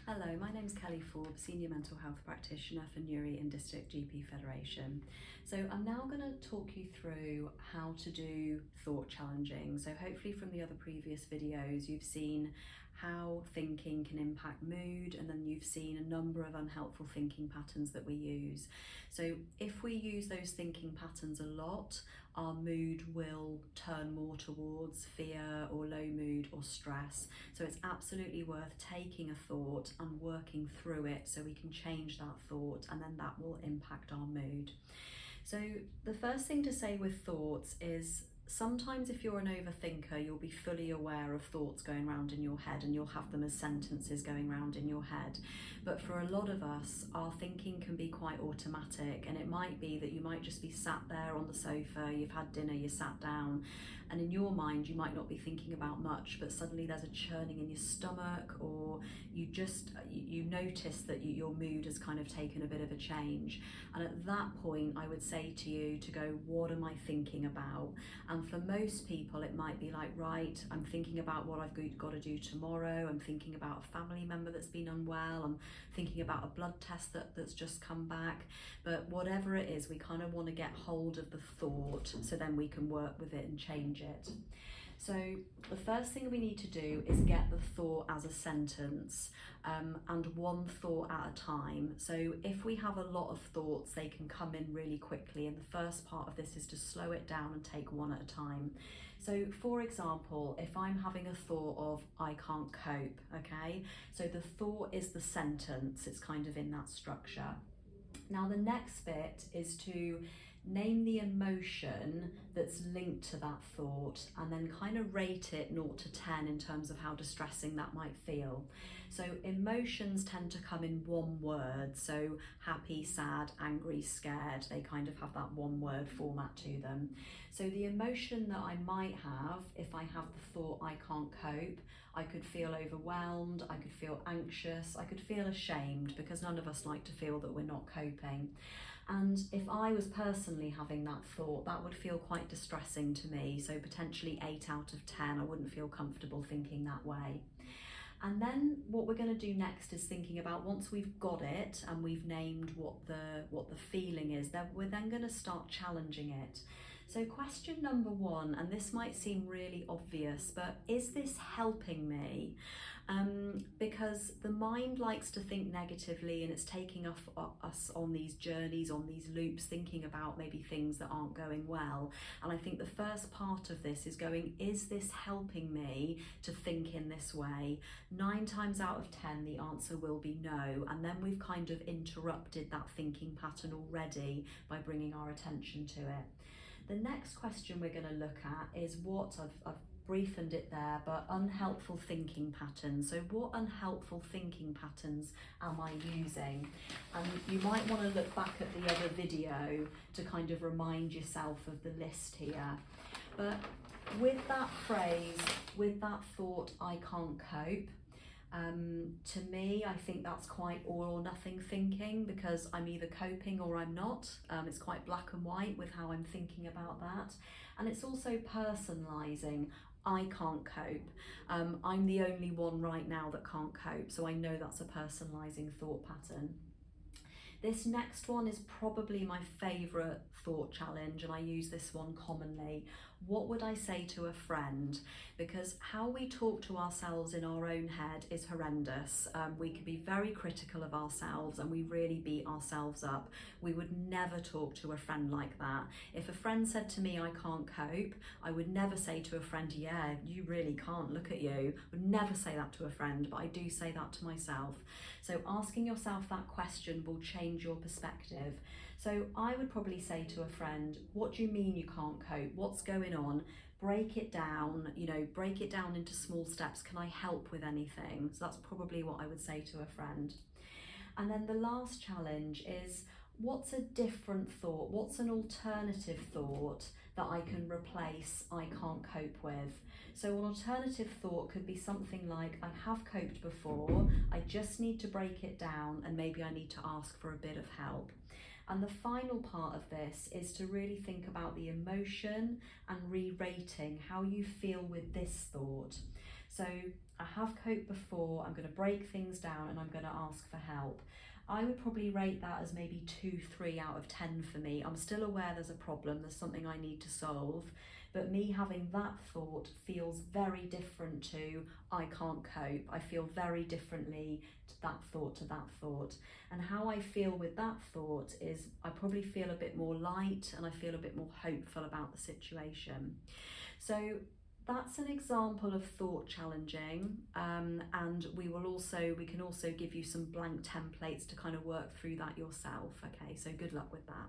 Hello, my name's Kelly Forbes, Senior Mental Health Practitioner for Newry and District GP Federation. So I'm now going to talk you through how to do thought challenging. So hopefully from the other previous videos you've seen how thinking can impact mood, and then you've seen a number of unhelpful thinking patterns that we use. So if we use those thinking patterns a lot, our mood will turn more towards fear or low mood or stress. So it's absolutely worth taking a thought and working through it so we can change that thought, and then that will impact our mood. So the first thing to say with thoughts is sometimes if you're an overthinker, you'll be fully aware of thoughts going around in your head and you'll have them as sentences going around in your head. But for a lot of us, our thinking can be quite automatic, and it might be that you might just be sat there on the sofa, you've had dinner, you sat down, and in your mind you might not be thinking about much, but suddenly there's a churning in your stomach, or you notice that your mood has kind of taken a bit of a change. And at that point I would say to you to go, what am I thinking about? And for most people it might be like, right, I'm thinking about what I've got to do tomorrow, I'm thinking about a family member that's been unwell, I'm thinking about a blood test that's just come back. But whatever it is, we kind of want to get hold of the thought so then we can work with it and change it. So the first thing we need to do is get the thought as a sentence, and one thought at a time. So if we have a lot of thoughts, they can come in really quickly, and the first part of this is to slow it down and take one at a time. So for example, if I'm having a thought of I can't cope, okay, so the thought is the sentence, it's kind of in that structure. Now the next bit is to name the emotion that's linked to that thought, and then kind of rate it 0 to 10 in terms of how distressing that might feel. So emotions tend to come in one word, so happy, sad, angry, scared, they kind of have that one word format to them. So the emotion that I might have if I have the thought I can't cope, I could feel overwhelmed, I could feel anxious, I could feel ashamed, because none of us like to feel that we're not coping. And if I was personally having that thought, that would feel quite distressing to me. So potentially 8 out of 10, I wouldn't feel comfortable thinking that way. And then what we're going to do next is thinking about, once we've got it and we've named what the feeling is, then we're then going to start challenging it. So question number 1, and this might seem really obvious, but is this helping me? Because the mind likes to think negatively, and it's taking us on these journeys, on these loops, thinking about maybe things that aren't going well. And I think the first part of this is going, is this helping me to think in this way? 9 times out of 10 the answer will be no, and then we've kind of interrupted that thinking pattern already by bringing our attention to it. The next question we're going to look at is what I've briefered it there, but unhelpful thinking patterns. So what unhelpful thinking patterns am I using? And you might want to look back at the other video to kind of remind yourself of the list here. But with that phrase, with that thought, I can't cope, to me, I think that's quite all or nothing thinking, because I'm either coping or I'm not. It's quite black and white with how I'm thinking about that. And it's also personalising. I can't cope. I'm the only one right now that can't cope, so I know that's a personalising thought pattern. This next one is probably my favourite thought challenge, and I use this one commonly. What would I say to a friend? Because how we talk to ourselves in our own head is horrendous. We can be very critical of ourselves, and we really beat ourselves up. We would never talk to a friend like that. If a friend said to me, I can't cope, I would never say to a friend, yeah, you really can't, look at you. I would never say that to a friend, but I do say that to myself. So asking yourself that question will change your perspective. So I would probably say to a friend, what do you mean you can't cope? What's going on? Break it down, break it down into small steps. Can I help with anything? So that's probably what I would say to a friend. And then the last challenge is, what's a different thought? What's an alternative thought that I can replace I can't cope with? So an alternative thought could be something like, I have coped before, I just need to break it down, and maybe I need to ask for a bit of help. And the final part of this is to really think about the emotion and re-rating how you feel with this thought. So I have coped before, I'm going to break things down and I'm going to ask for help. I would probably rate that as maybe 2, 3 out of 10 for me. I'm still aware there's a problem, there's something I need to solve, but me having that thought feels very different to I can't cope. I feel very differently to that thought to that thought. And how I feel with that thought is I probably feel a bit more light and I feel a bit more hopeful about the situation. So that's an example of thought challenging, and we can also give you some blank templates to kind of work through that yourself. Okay, so good luck with that.